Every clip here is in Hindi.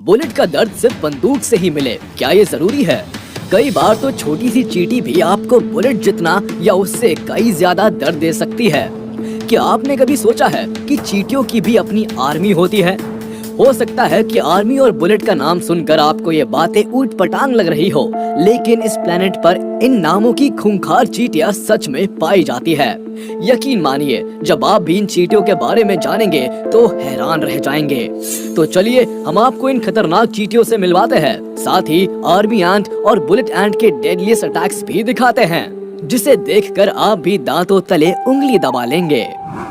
बुलेट का दर्द सिर्फ बंदूक से ही मिले, क्या ये जरूरी है? कई बार तो छोटी सी चींटी भी आपको बुलेट जितना या उससे कई ज्यादा दर्द दे सकती है। क्या आपने कभी सोचा है कि चींटियों की भी अपनी आर्मी होती है? हो सकता है कि आर्मी और बुलेट का नाम सुनकर आपको ये बातें ऊट पटांग लग रही हो, लेकिन इस प्लेनेट पर इन नामों की खूंखार चींटियां सच में पाई जाती है। यकीन मानिए, जब आप भी इन चींटियों के बारे में जानेंगे तो हैरान रह जाएंगे। तो चलिए हम आपको इन खतरनाक चींटियों से मिलवाते हैं, साथ ही आर्मी एंट और बुलेट एंट के डेडलीस्ट अटैक्स भी दिखाते हैं, जिसे देखकर आप भी दांतों तले उंगली दबा लेंगे।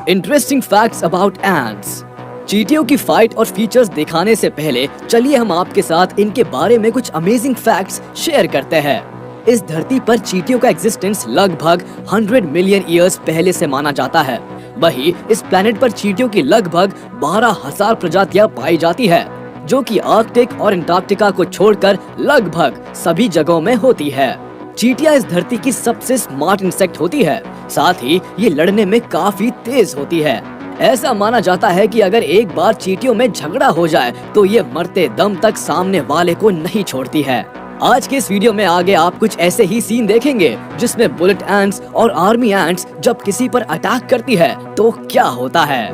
Interesting facts about ants. चींटियों की फाइट और फीचर्स दिखाने से पहले चलिए हम आपके साथ इनके बारे में कुछ अमेजिंग फैक्ट्स शेयर करते हैं। इस धरती पर चींटियों का एग्जिस्टेंस लगभग 100 मिलियन ईयर्स पहले से माना जाता है। वहीं इस प्लेनेट पर चींटियों की लगभग 12,000 प्रजातियां पाई जाती है, जो कि आर्कटिक और अंटार्कटिका को छोड़कर लगभग सभी जगहों में होती है। चींटियां इस धरती की सबसे स्मार्ट इंसेक्ट होती है, साथ ही ये लड़ने में काफी तेज होती है। ऐसा माना जाता है कि अगर एक बार चींटियों में झगड़ा हो जाए तो ये मरते दम तक सामने वाले को नहीं छोड़ती है। आज के इस वीडियो में आगे आप कुछ ऐसे ही सीन देखेंगे जिसमें बुलेट एंट्स और आर्मी एंट्स जब किसी पर अटैक करती है तो क्या होता है।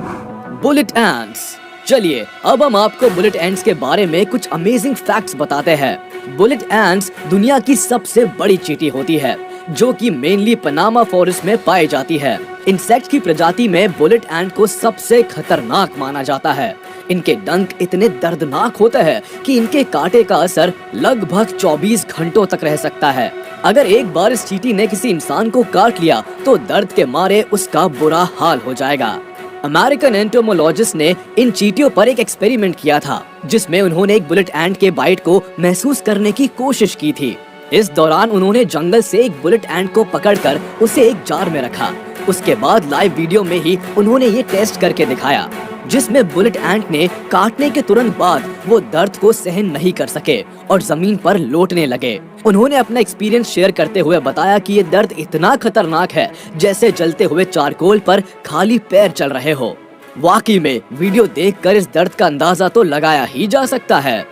Bullet ants. चलिए अब हम आपको बुलेट एंट्स के बारे में कुछ अमेजिंग फैक्ट्स बताते हैं। बुलेट एंट्स दुनिया की सबसे बड़ी चींटी होती है, जो कि मेनली पनामा फॉरेस्ट में पाई जाती है। इंसेक्ट की प्रजाति में बुलेट एंट को सबसे खतरनाक माना जाता है। इनके डंक इतने दर्दनाक होते हैं कि इनके कांटे का असर लगभग 24 घंटों तक रह सकता है। अगर एक बार इस चींटी ने किसी इंसान को काट लिया तो दर्द के मारे उसका बुरा हाल हो जाएगा। अमेरिकन एंटोमोलॉजिस्ट ने इन चींटियों पर एक एक्सपेरिमेंट किया था, जिसमें उन्होंने एक बुलेट एंट के बाइट को महसूस करने की कोशिश की थी। इस दौरान उन्होंने जंगल से एक बुलेट एंट को पकड़कर उसे एक जार में रखा। उसके बाद लाइव वीडियो में ही उन्होंने ये टेस्ट करके दिखाया, जिसमें बुलेट एंट ने काटने के तुरंत बाद वो दर्द को सहन नहीं कर सके और जमीन पर लौटने लगे। उन्होंने अपना एक्सपीरियंस शेयर करते हुए बताया कि ये दर्द इतना खतरनाक है जैसे जलते हुए चारकोल पर खाली पैर चल रहे हो। वाकई में वीडियो देखकर इस दर्द का अंदाजा तो लगाया ही जा सकता है।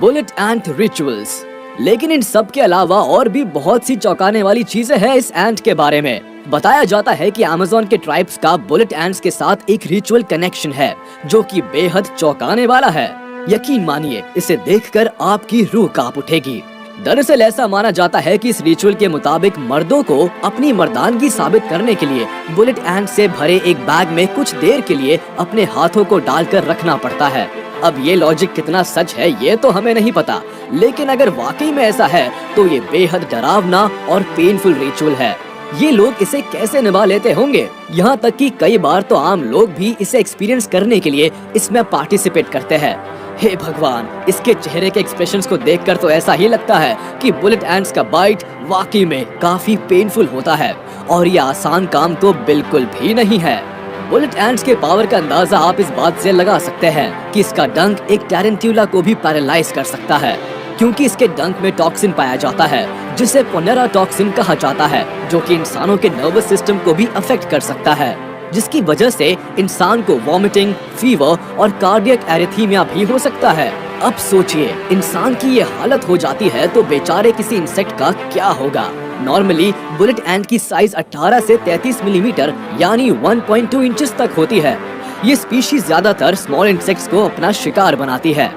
बुलेट एंट रिचुअल्स। लेकिन इन सब के अलावा और भी बहुत सी चौंकाने वाली चीजें हैं इस एंट के बारे में। बताया जाता है कि अमेज़न के ट्राइब्स का बुलेट एंट्स के साथ एक रिचुअल कनेक्शन है, जो कि बेहद चौंकाने वाला है। यकीन मानिए, इसे देखकर आपकी रूह कांप उठेगी। दरअसल ऐसा माना जाता है कि इस रिचुअल के मुताबिक मर्दों को अपनी मर्दानगी साबित करने के लिए बुलेट एंट से भरे एक बैग में कुछ देर के लिए अपने हाथों को डालकर रखना पड़ता है। अब ये लॉजिक कितना सच है ये तो हमें नहीं पता, लेकिन अगर वाकई में ऐसा है तो ये बेहद डरावना और पेनफुल रिचुअल है। ये लोग इसे कैसे निभा लेते होंगे? यहाँ तक कि कई बार तो आम लोग भी इसे एक्सपीरियंस करने के लिए इसमें पार्टिसिपेट करते हैं। हे भगवान, इसके चेहरे के एक्सप्रेशंस को देखकर तो ऐसा ही लगता है कि बुलेट एंट्स का बाइट वाकई में काफी पेनफुल होता है, और ये आसान काम तो बिल्कुल भी नहीं है। बुलेट एंट्स के पावर का अंदाजा आप इस बात से लगा सकते हैं कि इसका डंक एक टैरेंट्यूला को भी पैरालाइज कर सकता है, क्योंकि इसके डंक में टॉक्सिन पाया जाता है, जिसे पोनेरा टॉक्सिन कहा जाता है, जो कि इंसानों के नर्वस सिस्टम को भी अफेक्ट कर सकता है, जिसकी वजह से इंसान को वॉमिटिंग, फीवर और कार्डियक एरिथीमिया भी हो सकता है। अब सोचिए, इंसान की ये हालत हो जाती है तो बेचारे किसी इंसेक्ट का क्या होगा। नॉर्मली बुलेट एंट की साइज 18 से 33 मिलीमीटर यानी 1.2 इंचेस तक होती है। ये स्पीशीज ज्यादातर स्मॉल इंसेक्ट्स को अपना शिकार बनाती है।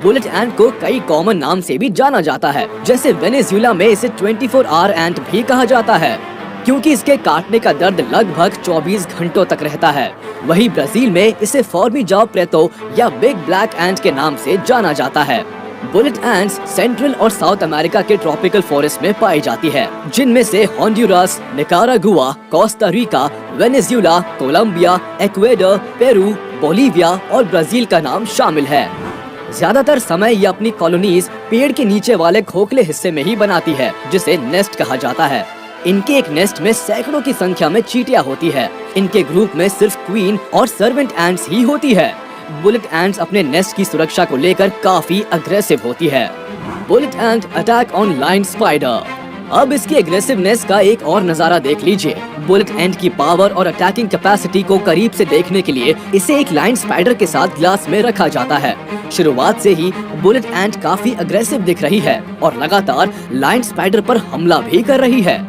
बुलेट एंट को कई कॉमन नाम से भी जाना जाता है, जैसे वेनेजुएला में इसे 24 आवर एंट भी कहा जाता है, क्योंकि इसके काटने का दर्द लगभग 24 घंटों तक रहता है। वहीं ब्राजील में इसे फॉर्मिजाओ प्रेतो या बिग ब्लैक एंट के नाम से जाना जाता है। बुलेट एंट्स सेंट्रल और साउथ अमेरिका के ट्रॉपिकल फॉरेस्ट में पाई जाती है, जिनमें से Honduras, Nicaragua, Costa Rica, Venezuela, Colombia, Ecuador, Peru, Bolivia और ब्राजील का नाम शामिल है। ज्यादातर समय ये अपनी कॉलोनीज पेड़ के नीचे वाले खोखले हिस्से में ही बनाती है, जिसे नेस्ट कहा जाता है। इनके एक नेस्ट में सैकड़ों की संख्या में चींटियां होती है। इनके ग्रुप में सिर्फ क्वीन और सर्वेंट एंट्स ही होती है। बुलेट एंट्स अपने नेस्ट की सुरक्षा को लेकर काफी अग्रेसिव होती है। Bullet ant attack on line spider. अब इसकी एग्रेसिवनेस का एक और नजारा देख लीजिए। बुलेट एंट की पावर और अटैकिंग कैपेसिटी को करीब से देखने के लिए इसे एक लाइन स्पाइडर के साथ ग्लास में रखा जाता है। शुरुआत से ही बुलेट एंट काफी अग्रेसिव दिख रही है और लगातार लाइन स्पाइडर पर हमला भी कर रही है।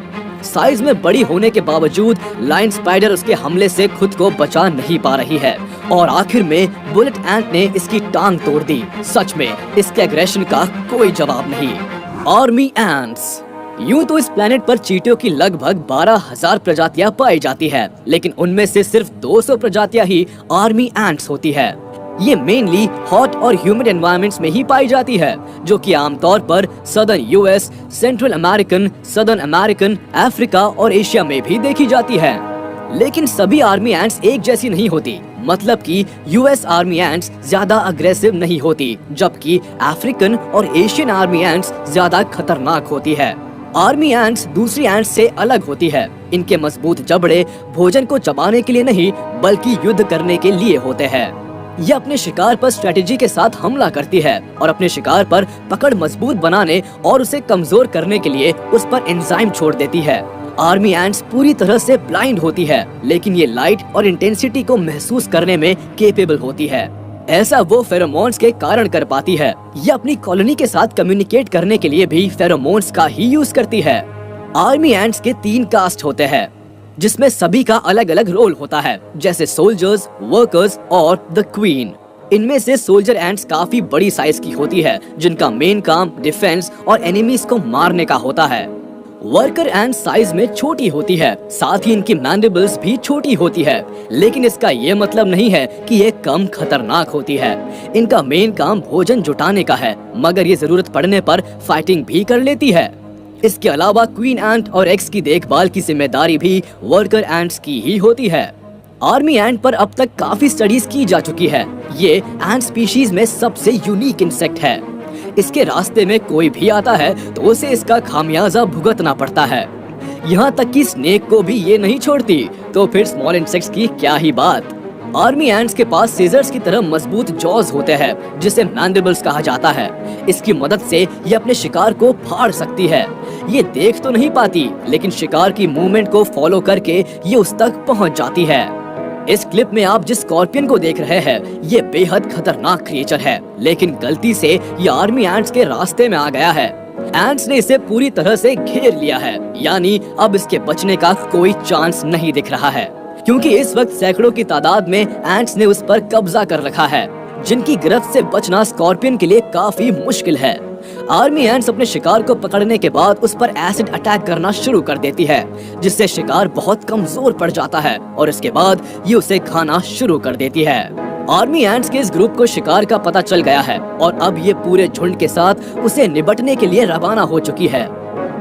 साइज में बड़ी होने के बावजूद लाइन स्पाइडर उसके हमले से खुद को बचा नहीं पा रही है और आखिर में बुलेट एंट ने इसकी टांग तोड़ दी। सच में इसके एग्रेशन का कोई जवाब नहीं। Army ants. यूं तो इस प्लेनेट पर चींटियों की लगभग 12,000 प्रजातियां पाई जाती है, लेकिन उनमें से सिर्फ 200 प्रजातियां ही आर्मी एंट्स होती है। ये मेनली हॉट और ह्यूमिड एनवायरनमेंट्स में ही पाई जाती है, जो कि आमतौर पर southern US, central American, southern American, Africa और एशिया में भी देखी जाती है। लेकिन सभी आर्मी एंट्स एक जैसी नहीं होती। मतलब कि यूएस आर्मी एंट्स ज्यादा अग्रेसिव नहीं होती, जबकि अफ्रीकन और एशियन आर्मी एंट्स ज्यादा खतरनाक होती है। आर्मी एंट्स दूसरी एंट्स से अलग होती है। इनके मजबूत जबड़े भोजन को चबाने के लिए नहीं, बल्कि युद्ध करने के लिए होते हैं। ये अपने शिकार पर स्ट्रेटेजी के साथ हमला करती है और अपने शिकार पर पकड़ मजबूत बनाने और उसे कमजोर करने के लिए उस पर एंजाइम छोड़ देती है। आर्मी एंट्स पूरी तरह से ब्लाइंड होती है, लेकिन ये लाइट और इंटेंसिटी को महसूस करने में केपेबल होती है। ऐसा वो फेरोमोन्स के कारण कर पाती है। ये अपनी कॉलोनी के साथ कम्युनिकेट करने के लिए भी फेरोमोन्स का ही यूज करती है। आर्मी एंट्स के 3 कास्ट होते हैं, जिसमें सभी का अलग अलग रोल होता है, जैसे सोल्जर्स, वर्कर्स और द क्वीन। इनमें से सोल्जर एंट्स काफी बड़ी साइज की होती है, जिनका मेन काम डिफेंस और एनिमीज को मारने का होता है। वर्कर एंड साइज में छोटी होती है, साथ ही इनकी मैंडिबल्स भी छोटी होती है, लेकिन इसका ये मतलब नहीं है कि ये कम खतरनाक होती है। इनका मेन काम भोजन जुटाने का है, मगर ये जरूरत पड़ने पर फाइटिंग भी कर लेती है। इसके अलावा क्वीन एंट और एग्स की देखभाल की जिम्मेदारी भी वर्कर एंट्स की ही होती है। आर्मी एंट पर अब तक काफी स्टडीज की जा चुकी है। ये एंट स्पीशीज में सबसे यूनिक इंसेक्ट है। इसके रास्ते में कोई भी आता है तो उसे इसका खामियाजा भुगतना पड़ता है। यहाँ तक कि स्नेक को भी ये नहीं छोड़ती, तो फिर स्मॉल इंसेक्ट्स की क्या ही बात। आर्मी एंट्स के पास सीजर्स की तरह मजबूत जॉज होते हैं, जिसे मैंडिबल्स कहा जाता है। इसकी मदद से ये अपने शिकार को फाड़ सकती है। ये देख तो नहीं पाती, लेकिन शिकार की मूवमेंट को फॉलो करके ये उस तक पहुँच जाती है। इस क्लिप में आप जिस स्कॉर्पियन को देख रहे हैं, ये बेहद खतरनाक क्रिएचर है, लेकिन गलती से ये आर्मी एंट्स के रास्ते में आ गया है। एंट्स ने इसे पूरी तरह से घेर लिया है, यानी अब इसके बचने का कोई चांस नहीं दिख रहा है, क्योंकि इस वक्त सैकड़ों की तादाद में एंट्स ने उस पर कब्जा कर रखा है, जिनकी गिरफ्त से बचना स्कॉर्पियन के लिए काफी मुश्किल है। आर्मी एंट्स अपने शिकार को पकड़ने के बाद उस पर एसिड अटैक करना शुरू कर देती है, जिससे शिकार बहुत कमजोर पड़ जाता है और इसके बाद ये उसे खाना शुरू कर देती है। आर्मी एंट्स के इस ग्रुप को शिकार का पता चल गया है और अब ये पूरे झुंड के साथ उसे निपटने के लिए रवाना हो चुकी है।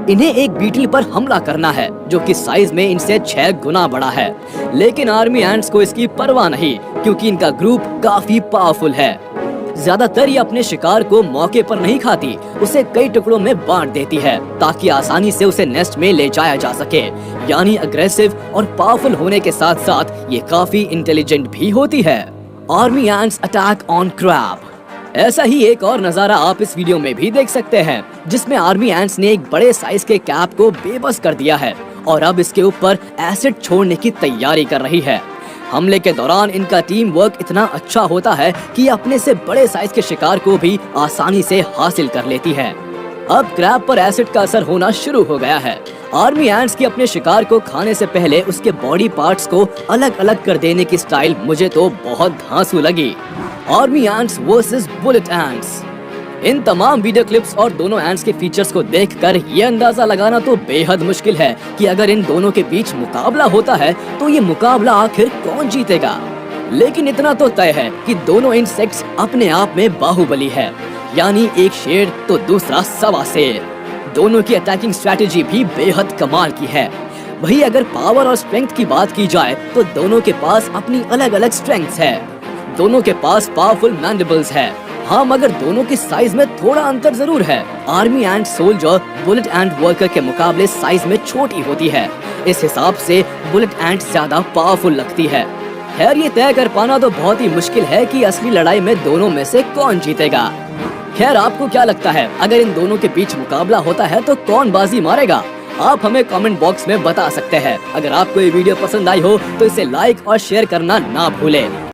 इन्हें एक बीटल पर हमला करना है, जो कि साइज में इनसे 6 गुना बड़ा है, लेकिन आर्मी एंट्स को इसकी परवाह नहीं, क्योंकि इनका ग्रुप काफी पावरफुल है। ज्यादातर ये अपने शिकार को मौके पर नहीं खाती, उसे कई टुकड़ों में बांट देती है, ताकि आसानी से उसे नेस्ट में ले जाया जा सके। यानी अग्रेसिव और पावरफुल होने के साथ साथ ये काफी इंटेलिजेंट भी होती है। Army ants attack on crab. ऐसा ही एक और नजारा आप इस वीडियो में भी देख सकते हैं, जिसमें आर्मी एंट्स ने एक बड़े साइज के कैप को बेबस कर दिया है और अब इसके ऊपर एसिड छोड़ने की तैयारी कर रही है। हमले के दौरान इनका टीम वर्क इतना अच्छा होता है कि अपने से बड़े साइज के शिकार को भी आसानी से हासिल कर लेती है। अब क्रैब पर एसिड का असर होना शुरू हो गया है। आर्मी एंट्स की अपने शिकार को खाने से पहले उसके बॉडी पार्ट्स को अलग अलग कर देने की स्टाइल मुझे तो बहुत धांसू लगी। Army ants versus bullet ants. इन तमाम वीडियो क्लिप्स और दोनों एंट्स के फीचर्स को देखकर ये अंदाजा लगाना तो बेहद मुश्किल है कि अगर इन दोनों के बीच मुकाबला होता है तो ये मुकाबला आखिर कौन जीतेगा। लेकिन इतना तो तय है कि दोनों इंसेक्ट्स अपने आप में बाहुबली है, यानी एक शेर तो दूसरा सवा शेर। दोनों की अटैकिंग स्ट्रैटेजी भी बेहद कमाल की है। वही अगर पावर और स्ट्रेंथ की बात की जाए तो दोनों के पास अपनी अलग अलग स्ट्रेंथ्स है। दोनों के पास पावरफुल मैंडिबल्स है, हाँ, मगर दोनों की साइज में थोड़ा अंतर जरूर है। Army and soldier bullet and worker के मुकाबले साइज में छोटी होती है, इस हिसाब से बुलेट एंड ज्यादा पावरफुल लगती है। खैर, ये तय कर पाना तो बहुत ही मुश्किल है कि असली लड़ाई में दोनों में से कौन जीतेगा। खैर, आपको क्या लगता है, अगर इन दोनों के बीच मुकाबला होता है तो कौन बाजी मारेगा? आप हमें कमेंट बॉक्स में बता सकते हैं। अगर आपको ये वीडियो पसंद आई हो तो इसे लाइक और शेयर करना ना भूलें।